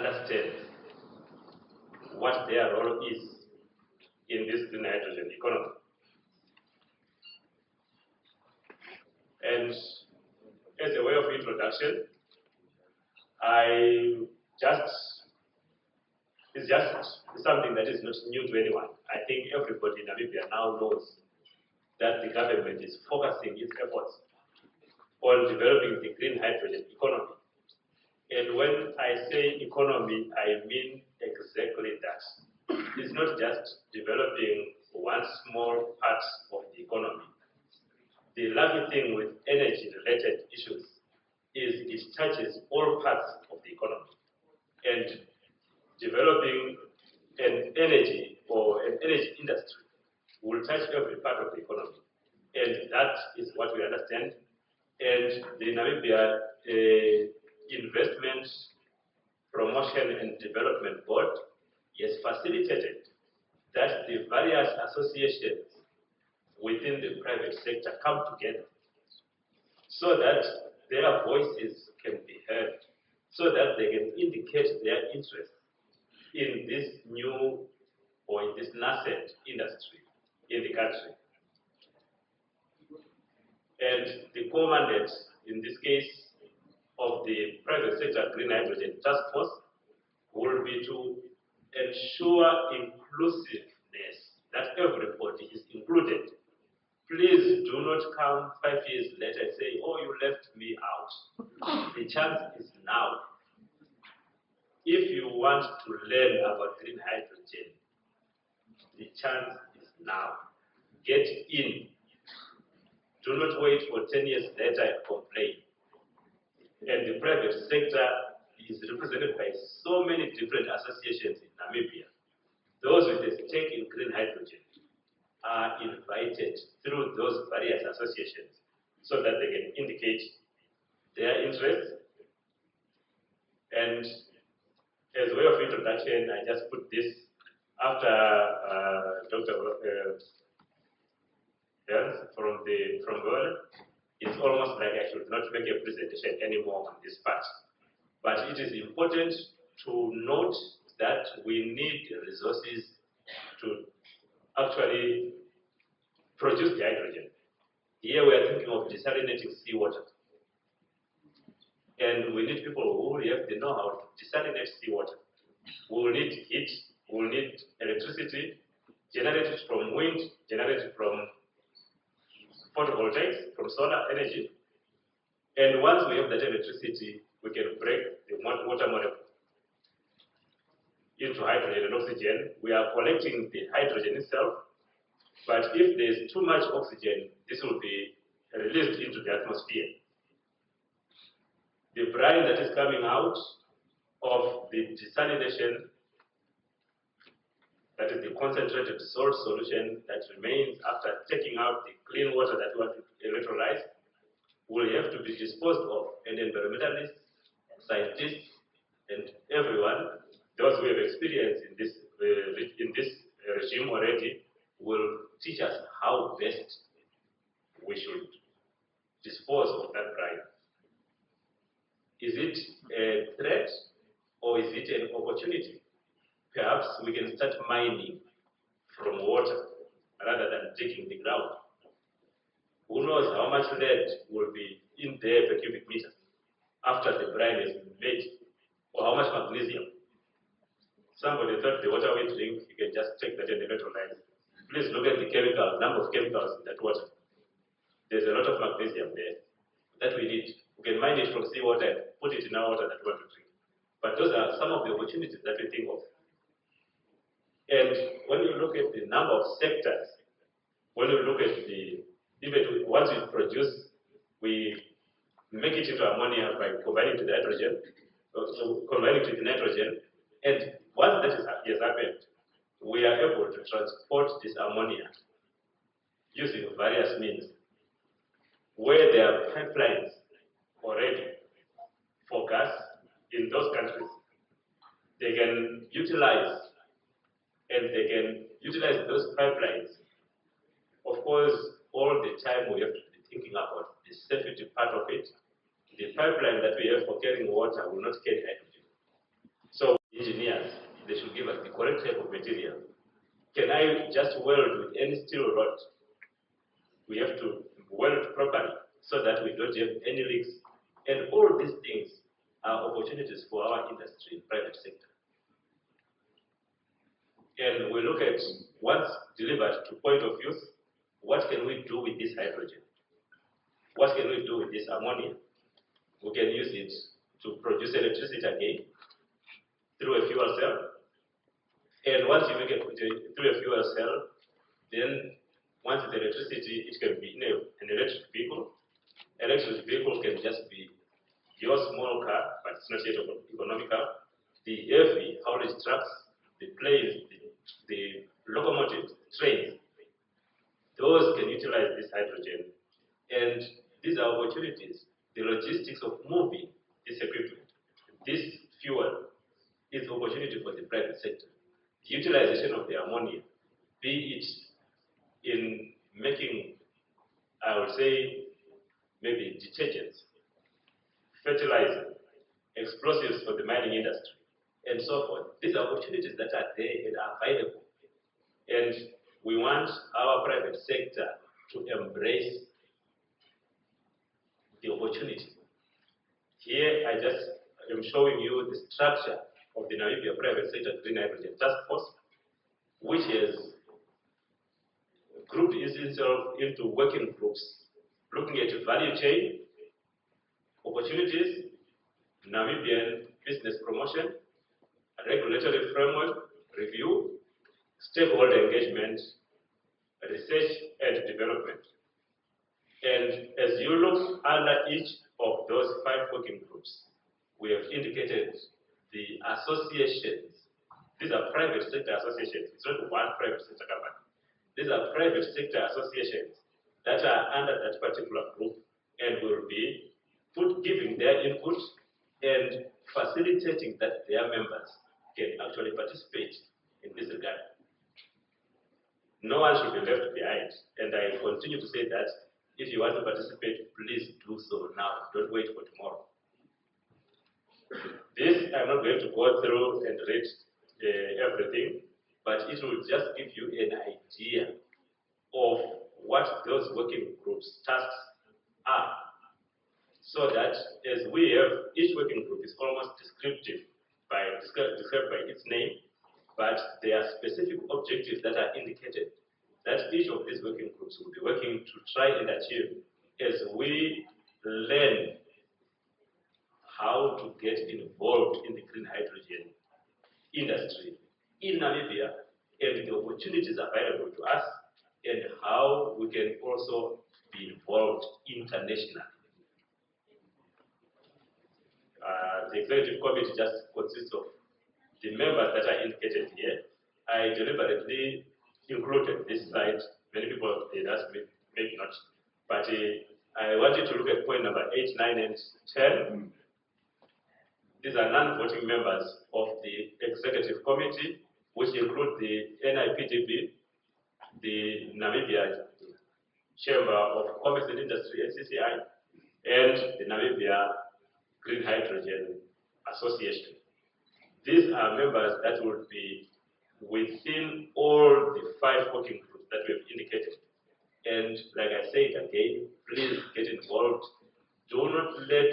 understand what their role is in this green hydrogen economy. And as a way of introduction, it's something that is not new to anyone. I think everybody in Namibia now knows that the government is focusing its efforts on developing the green hydrogen economy. And when I say economy, I mean exactly that. It's not just developing one small part of the economy. The lucky thing with energy-related issues is it touches all parts of the economy. And developing an energy or an energy industry will touch every part of the economy. And that is what we understand. And the Namibia Investment Promotion and Development Board has facilitated that the various associations within the private sector come together so that their voices can be heard, so that they can indicate their interest in this new or in this nascent industry in the country. And the core mandate, in this case, of the private sector green hydrogen task force will be to ensure inclusiveness, that everybody is included. Please do not come 5 years later and say, oh, you left me out. The chance is now. If you want to learn about green hydrogen, the chance is now. Get in. Do not wait for 10 years later and complain. And the private sector is represented by so many different associations in Namibia. Those with a stake in green hydrogen are invited through those various associations so that they can indicate their interests. And as a way of introduction, I just put this after Dr. from World. It's almost like I should not make a presentation anymore on this part. But it is important to note that we need resources to actually produce the hydrogen. Here we are thinking of desalinating seawater. And we need people who have the know-how to desalinate seawater. We will need heat, we will need electricity, generated from wind, generated from photovoltaics, from solar energy. And once we have that electricity, we can break the water molecule into hydrogen and oxygen. We are collecting the hydrogen itself, but if there is too much oxygen, this will be released into the atmosphere. The brine that is coming out of the desalination, that is the concentrated salt solution that remains after taking out the clean water that we want to electrolyze, will have to be disposed of, and environmentalists, scientists, and everyone, those who have experience in this regime already, will teach us how best we should dispose of that brine. Is it a threat or is it an opportunity? Perhaps we can start mining from water rather than digging the ground. Who knows how much lead will be in there per cubic meter after the brine has been made, or how much magnesium. Somebody thought the water we drink, you can just take that and electrolyze. Please look at the number of chemicals in that water. There's a lot of magnesium there that we need. We can mine it from seawater and put it in our water that we want to drink. But those are some of the opportunities that we think of. And when you look at the number of sectors, when you look at once we produce, we make it into ammonia by combining to the hydrogen, combining to the nitrogen, and once that has happened, we are able to transport this ammonia using various means. Where there are pipelines already for gas in those countries, they can utilize those pipelines. Of course, all the time we have to be thinking about the safety part of it. The pipeline that we have for carrying water will not carry hydrogen. So they should give us the correct type of material. Can I just weld with any steel rod? We have to weld properly so that we don't have any leaks. And all these things are opportunities for our industry, private sector. And we look at once delivered to point of use, what can we do with this hydrogen? What can we do with this ammonia? We can use it to produce electricity again through a fuel cell. And once you make it through a fuel cell, then once it's electricity, it can be in an electric vehicle. Electric vehicle can just be your small car, but it's not yet economical. The heavy haulage trucks, the planes, the locomotives, trains, those can utilize this hydrogen. And these are opportunities. The logistics of moving this equipment, this fuel, is opportunity for the private sector. The utilization of the ammonia, be it in making, I would say, maybe detergents, fertilizer, explosives for the mining industry, and so forth. These are opportunities that are there and are available. And we want our private sector to embrace the opportunity. Here, I just am showing you the structure of the Namibia Private Sector Green Hydrogen Taskforce, which has grouped itself into working groups, looking at value chain, opportunities, Namibian business promotion, regulatory framework review, stakeholder engagement, research and development. And as you look under each of those 5 working groups, we have indicated the associations. These are private sector associations. It's not one private sector company. These are private sector associations that are under that particular group and will be giving their input and facilitating that their members can actually participate in this regard. No one should be left behind. And I continue to say that if you want to participate, please do so now. Don't wait for tomorrow. This, I'm not going to go through and read everything, but it will just give you an idea of what those working groups' tasks are. So that as we have, each working group is almost described by its name, but there are specific objectives that are indicated that each of these working groups will be working to try and achieve as we learn how to get involved in the green hydrogen industry in Namibia and the opportunities available to us and how we can also be involved internationally. The executive committee just consists of the members that are indicated here. I deliberately included this slide. Many people did ask me, maybe not, but I wanted to look at point number 8, 9, and 10. These are non-voting members of the executive committee, which include the NIPDB, the Namibia Chamber of Commerce and Industry, NCCI, and the Namibia Green Hydrogen Association. These are members that will be within all the 5 working groups that we have indicated. And like I said again, please get involved. Do not let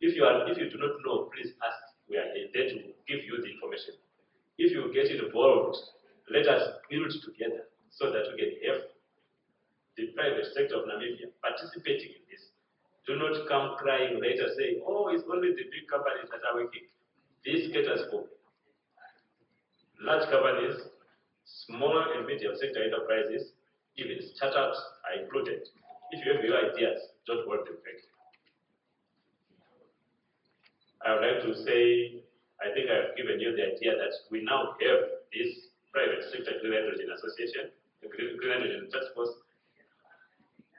if you do not know, please ask. We are there to give you the information. If you get involved, let us build together so that we can have the private sector of Namibia participating in this. Do not come crying later saying, oh, it's only the big companies that are working. This caters for large companies, small and medium sector enterprises, even startups are included. If you have your ideas, don't hold them back. I would like to say, I think I've given you the idea that we now have this private sector Green Hydrogen Association, the Green Hydrogen Taskforce,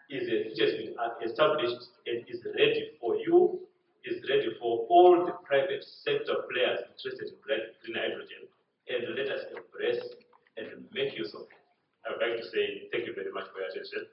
which has been established and is ready for you, is ready for all the private sector players interested in green hydrogen, and let us embrace and make use of it. I would like to say thank you very much for your attention.